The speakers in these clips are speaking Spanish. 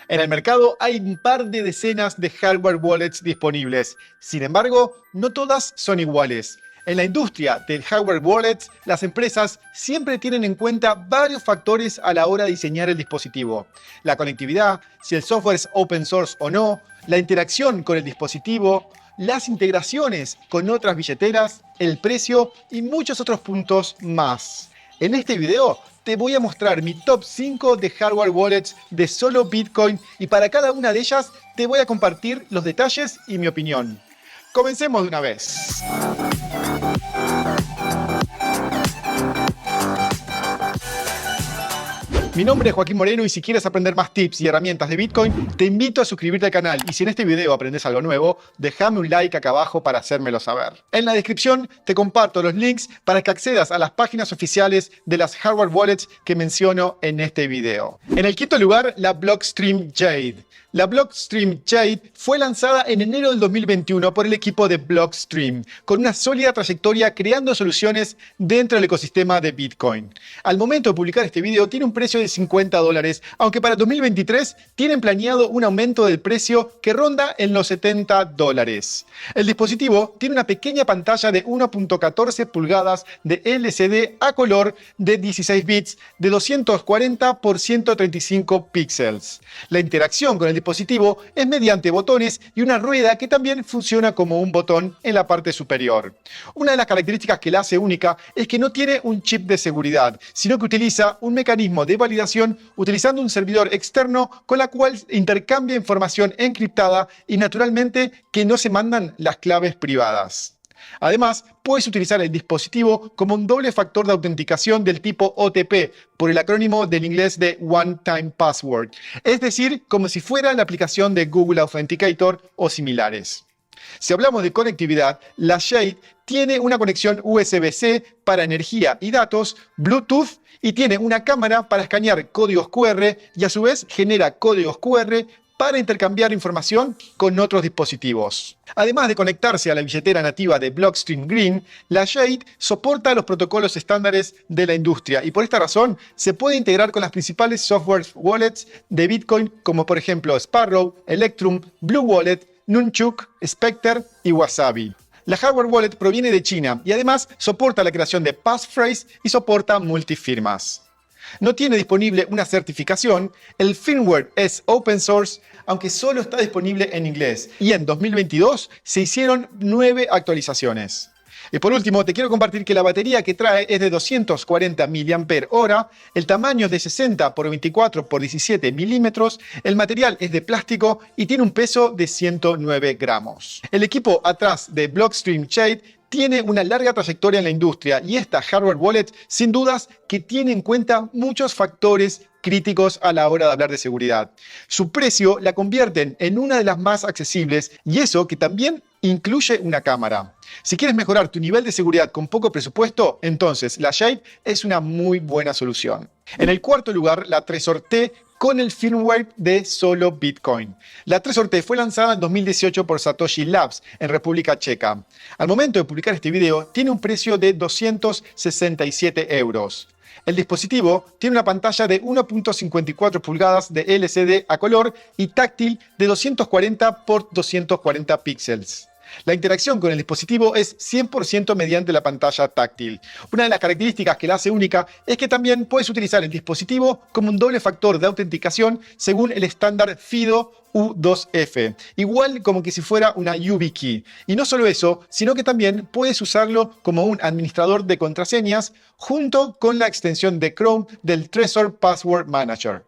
En el mercado hay un par de decenas de hardware wallets disponibles. Sin embargo, no todas son iguales. En la industria del hardware wallets, las empresas siempre tienen en cuenta varios factores a la hora de diseñar el dispositivo. La conectividad, si el software es open source o no, la interacción con el dispositivo, las integraciones con otras billeteras, el precio y muchos otros puntos más. En este video te voy a mostrar mi top 5 de hardware wallets de solo Bitcoin y para cada una de ellas te voy a compartir los detalles y mi opinión. Comencemos de una vez. Mi nombre es Joaquín Moreno y si quieres aprender más tips y herramientas de Bitcoin, te invito a suscribirte al canal y si en este video aprendes algo nuevo, déjame un like acá abajo para hacérmelo saber. En la descripción te comparto los links para que accedas a las páginas oficiales de las hardware wallets que menciono en este video. En el quinto lugar, la Blockstream Jade. La Blockstream Jade fue lanzada en enero del 2021 por el equipo de Blockstream, con una sólida trayectoria creando soluciones dentro del ecosistema de Bitcoin. Al momento de publicar este video tiene un precio de $50, aunque para 2023 tienen planeado un aumento del precio que ronda en los $70. El dispositivo tiene una pequeña pantalla de 1.14 pulgadas de LCD a color de 16 bits de 240 por 135 píxeles. La interacción con el dispositivo es mediante botones y una rueda que también funciona como un botón en la parte superior. Una de las características que la hace única es que no tiene un chip de seguridad, sino que utiliza un mecanismo de validación utilizando un servidor externo con la cual intercambia información encriptada y naturalmente que no se mandan las claves privadas. Además, puedes utilizar el dispositivo como un doble factor de autenticación del tipo OTP, por el acrónimo del inglés de One Time Password, es decir, como si fuera la aplicación de Google Authenticator o similares. Si hablamos de conectividad, la Jade tiene una conexión USB-C para energía y datos, Bluetooth y tiene una cámara para escanear códigos QR y a su vez genera códigos QR para intercambiar información con otros dispositivos. Además de conectarse a la billetera nativa de Blockstream Green, la Jade soporta los protocolos estándares de la industria y por esta razón se puede integrar con las principales software wallets de Bitcoin como por ejemplo Sparrow, Electrum, Blue Wallet, Nunchuk, Spectre y Wasabi. La hardware wallet proviene de China y además soporta la creación de passphrase y soporta multifirmas. No tiene disponible una certificación, el firmware es open source, aunque solo está disponible en inglés. Y en 2022 se hicieron 9 actualizaciones. Y por último, te quiero compartir que la batería que trae es de 240 mAh, el tamaño es de 60 por 24 por 17 milímetros, el material es de plástico y tiene un peso de 109 gramos. El equipo atrás de Blockstream Jade tiene una larga trayectoria en la industria y esta hardware wallet sin dudas que tiene en cuenta muchos factores críticos a la hora de hablar de seguridad. Su precio la convierten en una de las más accesibles y eso que también incluye una cámara. Si quieres mejorar tu nivel de seguridad con poco presupuesto, entonces la Jade es una muy buena solución. En el cuarto lugar, la Trezor T con el firmware de solo Bitcoin. La Trezor T fue lanzada en 2018 por Satoshi Labs en República Checa. Al momento de publicar este video, tiene un precio de 267 euros. El dispositivo tiene una pantalla de 1.54 pulgadas de LCD a color y táctil de 240 por 240 píxeles. La interacción con el dispositivo es 100% mediante la pantalla táctil. Una de las características que la hace única es que también puedes utilizar el dispositivo como un doble factor de autenticación según el estándar FIDO U2F, igual como que si fuera una YubiKey. Y no solo eso, sino que también puedes usarlo como un administrador de contraseñas junto con la extensión de Chrome del Trezor Password Manager.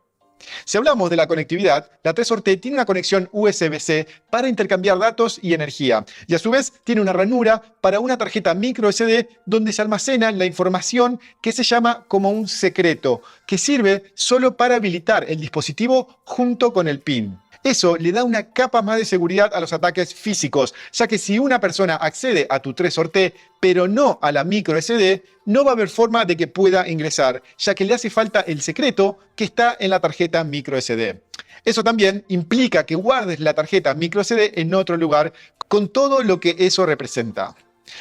Si hablamos de la conectividad, la Trezor T tiene una conexión USB-C para intercambiar datos y energía, y a su vez tiene una ranura para una tarjeta microSD donde se almacena la información que se llama como un secreto, que sirve solo para habilitar el dispositivo junto con el PIN. Eso le da una capa más de seguridad a los ataques físicos, ya que si una persona accede a tu Trezor T, pero no a la microSD, no va a haber forma de que pueda ingresar, ya que le hace falta el secreto que está en la tarjeta microSD. Eso también implica que guardes la tarjeta microSD en otro lugar, con todo lo que eso representa.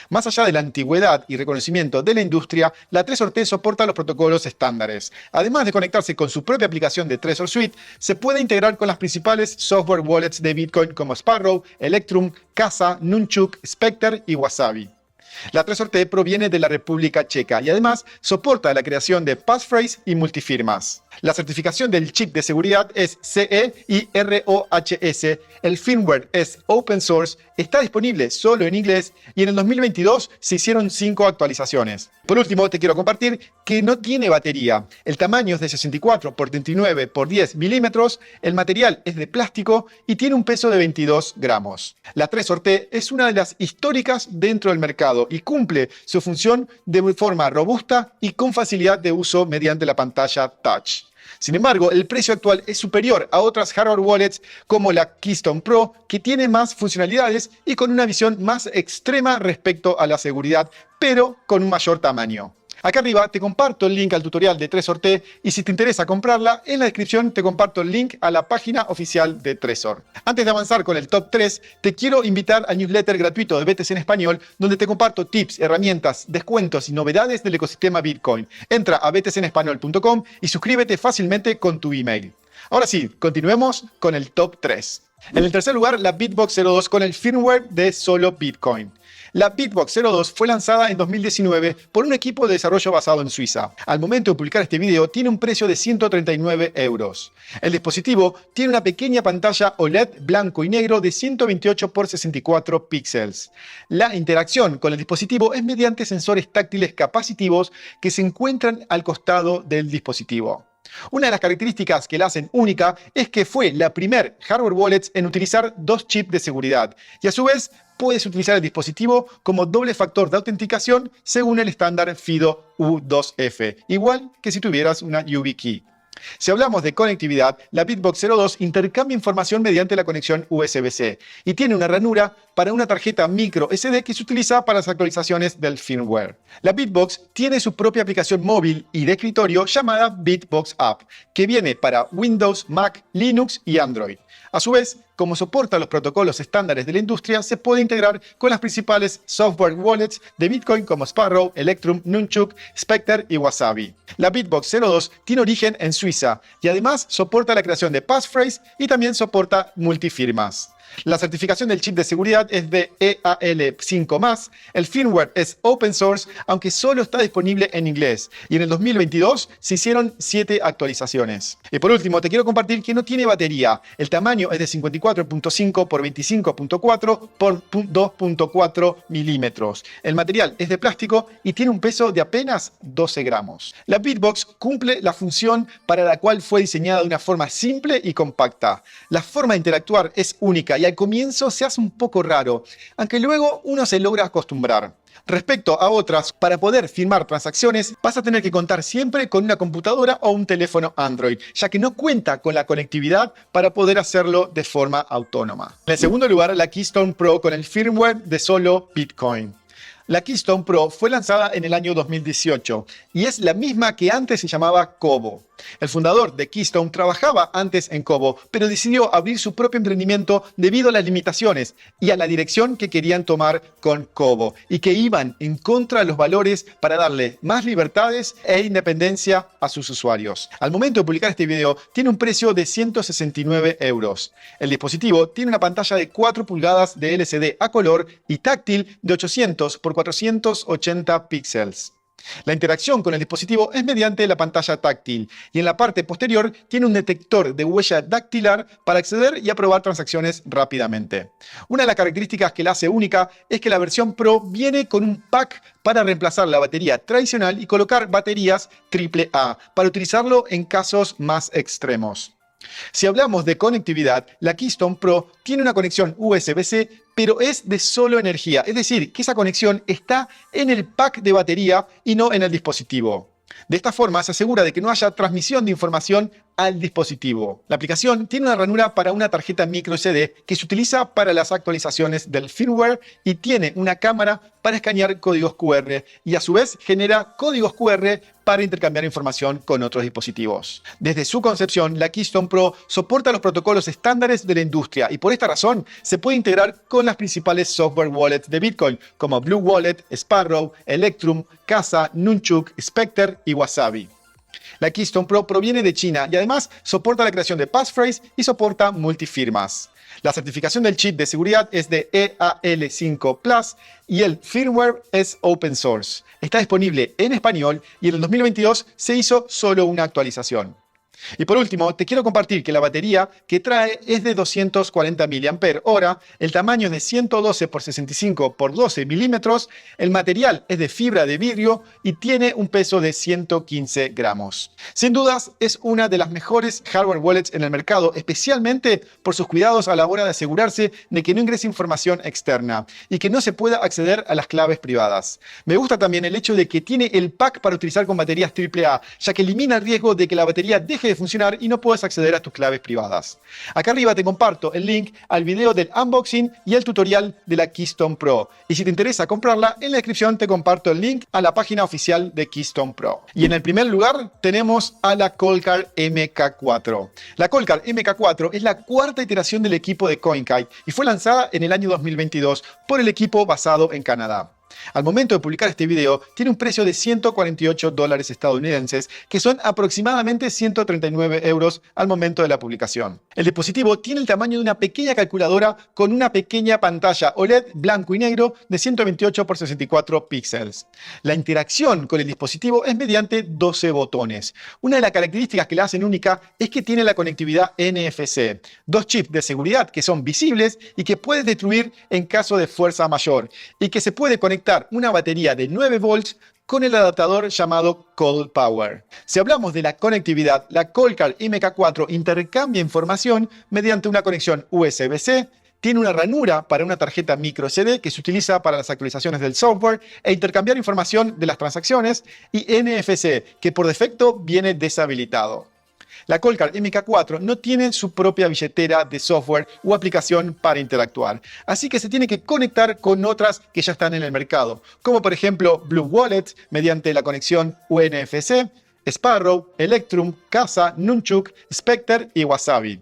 Más allá de la antigüedad y reconocimiento de la industria, la Trezor T soporta los protocolos estándares. Además de conectarse con su propia aplicación de Trezor Suite, se puede integrar con las principales software wallets de Bitcoin como Sparrow, Electrum, Casa, Nunchuk, Spectre y Wasabi. La Trezor T proviene de la República Checa y además soporta la creación de passphrase y multifirmas. La certificación del chip de seguridad es CE y ROHS, el firmware es open source, está disponible solo en inglés y en el 2022 se hicieron 5 actualizaciones. Por último, te quiero compartir que no tiene batería. El tamaño es de 64 por 39 por 10 milímetros, el material es de plástico y tiene un peso de 22 gramos. La Trezor T es una de las históricas dentro del mercado y cumple su función de forma robusta y con facilidad de uso mediante la pantalla touch. Sin embargo, el precio actual es superior a otras hardware wallets como la Keystone Pro, que tiene más funcionalidades y con una visión más extrema respecto a la seguridad, pero con un mayor tamaño. Acá arriba te comparto el link al tutorial de Trezor T y si te interesa comprarla, en la descripción te comparto el link a la página oficial de Trezor. Antes de avanzar con el top 3, te quiero invitar al newsletter gratuito de BTC en Español, donde te comparto tips, herramientas, descuentos y novedades del ecosistema Bitcoin. Entra a btcenespañol.com y suscríbete fácilmente con tu email. Ahora sí, continuemos con el top 3. En el tercer lugar, la Bitbox 02 con el firmware de solo Bitcoin. La Bitbox 02 fue lanzada en 2019 por un equipo de desarrollo basado en Suiza. Al momento de publicar este video tiene un precio de 139 euros. El dispositivo tiene una pequeña pantalla OLED blanco y negro de 128 x 64 píxeles. La interacción con el dispositivo es mediante sensores táctiles capacitivos que se encuentran al costado del dispositivo. Una de las características que la hacen única es que fue la primer hardware wallet en utilizar 2 chips de seguridad y a su vez puedes utilizar el dispositivo como doble factor de autenticación según el estándar FIDO U2F, igual que si tuvieras una YubiKey. Si hablamos de conectividad, la Bitbox 02 intercambia información mediante la conexión USB-C y tiene una ranura para una tarjeta micro SD que se utiliza para las actualizaciones del firmware. La Bitbox tiene su propia aplicación móvil y de escritorio llamada Bitbox App, que viene para Windows, Mac, Linux y Android. A su vez, como soporta los protocolos estándares de la industria, se puede integrar con las principales software wallets de Bitcoin como Sparrow, Electrum, Nunchuk, Spectre y Wasabi. La Bitbox 02 tiene origen en Suiza y además soporta la creación de passphrase y también soporta multifirmas. La certificación del chip de seguridad es de EAL5+, el firmware es open source, aunque solo está disponible en inglés, y en el 2022 se hicieron 7 actualizaciones. Y por último, te quiero compartir que no tiene batería. El tamaño es de 54.5 por 25.4 por 2.4 milímetros. El material es de plástico y tiene un peso de apenas 12 gramos. La Bitbox cumple la función para la cual fue diseñada de una forma simple y compacta. La forma de interactuar es única y al comienzo se hace un poco raro, aunque luego uno se logra acostumbrar. Respecto a otras, para poder firmar transacciones vas a tener que contar siempre con una computadora o un teléfono Android, ya que no cuenta con la conectividad para poder hacerlo de forma autónoma. En el segundo lugar, la Keystone Pro con el firmware de solo Bitcoin. La Keystone Pro fue lanzada en el año 2018 y es la misma que antes se llamaba Cobo. El fundador de Keystone trabajaba antes en Cobo, pero decidió abrir su propio emprendimiento debido a las limitaciones y a la dirección que querían tomar con Cobo y que iban en contra de los valores para darle más libertades e independencia a sus usuarios. Al momento de publicar este video tiene un precio de 169 euros. El dispositivo tiene una pantalla de 4 pulgadas de LCD a color y táctil de 800 por 480 píxeles. La interacción con el dispositivo es mediante la pantalla táctil y en la parte posterior tiene un detector de huella dactilar para acceder y aprobar transacciones rápidamente. Una de las características que la hace única es que la versión Pro viene con un pack para reemplazar la batería tradicional y colocar baterías AAA para utilizarlo en casos más extremos. Si hablamos de conectividad, la Keystone Pro tiene una conexión USB-C, pero es de solo energía, es decir, que esa conexión está en el pack de batería y no en el dispositivo. De esta forma se asegura de que no haya transmisión de información al dispositivo. La aplicación tiene una ranura para una tarjeta micro SD que se utiliza para las actualizaciones del firmware y tiene una cámara para escanear códigos QR y a su vez genera códigos QR para intercambiar información con otros dispositivos. Desde su concepción, la Keystone Pro soporta los protocolos estándares de la industria y por esta razón se puede integrar con las principales software wallets de Bitcoin como Blue Wallet, Sparrow, Electrum, Casa, Nunchuk, Spectre y Wasabi. La Keystone Pro proviene de China y además soporta la creación de passphrase y soporta multifirmas. La certificación del chip de seguridad es de EAL5 Plus y el firmware es open source. Está disponible en español y en el 2022 se hizo solo una actualización. Y por último, te quiero compartir que la batería que trae es de 240 mAh, el tamaño es de 112 x 65 x 12 milímetros, el material es de fibra de vidrio y tiene un peso de 115 gramos. Sin dudas, es una de las mejores hardware wallets en el mercado, especialmente por sus cuidados a la hora de asegurarse de que no ingrese información externa y que no se pueda acceder a las claves privadas. Me gusta también el hecho de que tiene el pack para utilizar con baterías AAA, ya que elimina el riesgo de que la batería deje de funcionar y no puedas acceder a tus claves privadas. Acá arriba te comparto el link al video del unboxing y el tutorial de la Keystone Pro. Y si te interesa comprarla, en la descripción te comparto el link a la página oficial de Keystone Pro. Y en el primer lugar tenemos a la Coldcard MK4. La Coldcard MK4 es la cuarta iteración del equipo de CoinKite y fue lanzada en el año 2022 por el equipo basado en Canadá. Al momento de publicar este video, tiene un precio de 148 dólares estadounidenses, que son aproximadamente 139 euros al momento de la publicación. El dispositivo tiene el tamaño de una pequeña calculadora con una pequeña pantalla OLED blanco y negro de 128 x 64 píxeles. La interacción con el dispositivo es mediante 12 botones. Una de las características que la hacen única es que tiene la conectividad NFC, dos chips de seguridad que son visibles y que puedes destruir en caso de fuerza mayor, y que se puede conectar una batería de 9 volts con el adaptador llamado Cold Power. Si hablamos de la conectividad, la Coldcard MK4 intercambia información mediante una conexión USB-C, tiene una ranura para una tarjeta micro SD que se utiliza para las actualizaciones del software e intercambiar información de las transacciones, y NFC, que por defecto viene deshabilitado. La Coldcard MK4 no tiene su propia billetera de software o aplicación para interactuar, así que se tiene que conectar con otras que ya están en el mercado, como por ejemplo Blue Wallet mediante la conexión UNFC, Sparrow, Electrum, Casa, Nunchuk, Spectre y Wasabi.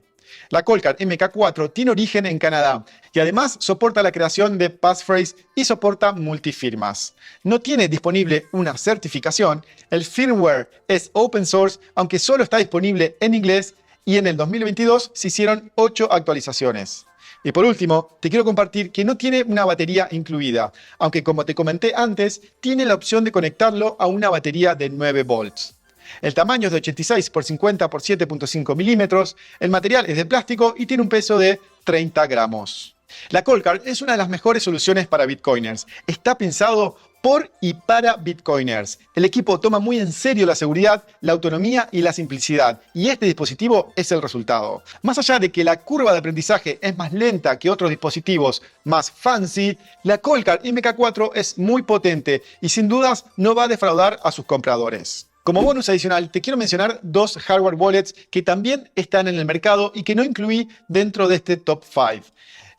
La Coldcard MK4 tiene origen en Canadá y además soporta la creación de passphrase y soporta multifirmas. No tiene disponible una certificación, el firmware es open source, aunque solo está disponible en inglés, y en el 2022 se hicieron 8 actualizaciones. Y por último, te quiero compartir que no tiene una batería incluida, aunque como te comenté antes, tiene la opción de conectarlo a una batería de 9 volts. El tamaño es de 86 x 50 x 7.5 milímetros, el material es de plástico y tiene un peso de 30 gramos. La Coldcard es una de las mejores soluciones para Bitcoiners. Está pensado por y para Bitcoiners. El equipo toma muy en serio la seguridad, la autonomía y la simplicidad, y este dispositivo es el resultado. Más allá de que la curva de aprendizaje es más lenta que otros dispositivos más fancy, la Coldcard MK4 es muy potente y sin dudas no va a defraudar a sus compradores. Como bonus adicional, te quiero mencionar dos hardware wallets que también están en el mercado y que no incluí dentro de este top 5.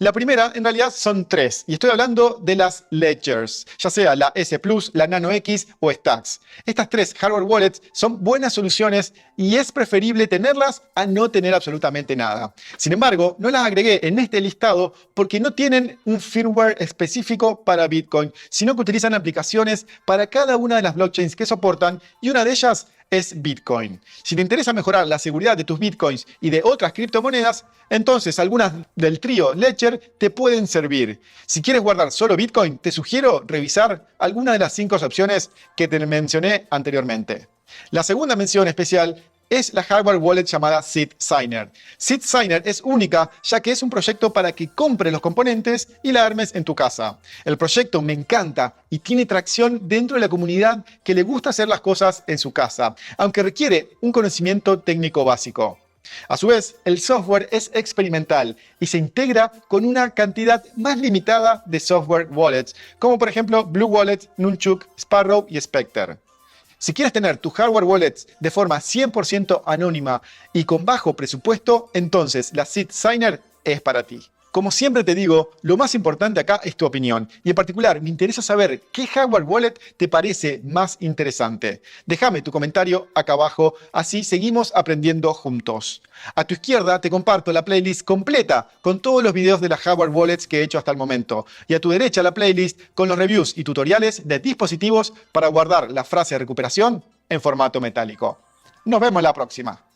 La primera, en realidad, son tres, y estoy hablando de las Ledgers, ya sea la S Plus, la Nano X o Stacks. Estas tres hardware wallets son buenas soluciones y es preferible tenerlas a no tener absolutamente nada. Sin embargo, no las agregué en este listado porque no tienen un firmware específico para Bitcoin, sino que utilizan aplicaciones para cada una de las blockchains que soportan, y una de ellas es Bitcoin. Si te interesa mejorar la seguridad de tus Bitcoins y de otras criptomonedas, entonces algunas del trío Ledger te pueden servir. Si quieres guardar solo Bitcoin, te sugiero revisar alguna de las 5 opciones que te mencioné anteriormente. La segunda mención especial es la hardware wallet llamada Seed Signer. Seed Signer es única, ya que es un proyecto para que compres los componentes y la armes en tu casa. El proyecto me encanta y tiene tracción dentro de la comunidad que le gusta hacer las cosas en su casa, aunque requiere un conocimiento técnico básico. A su vez, el software es experimental y se integra con una cantidad más limitada de software wallets, como por ejemplo Blue Wallet, Nunchuk, Sparrow y Spectre. Si quieres tener tu hardware wallets de forma 100% anónima y con bajo presupuesto, entonces la Seed Signer es para ti. Como siempre te digo, lo más importante acá es tu opinión. Y en particular, me interesa saber qué hardware wallet te parece más interesante. Déjame tu comentario acá abajo, así seguimos aprendiendo juntos. A tu izquierda te comparto la playlist completa con todos los videos de las hardware wallets que he hecho hasta el momento. Y a tu derecha la playlist con los reviews y tutoriales de dispositivos para guardar la frase de recuperación en formato metálico. Nos vemos la próxima.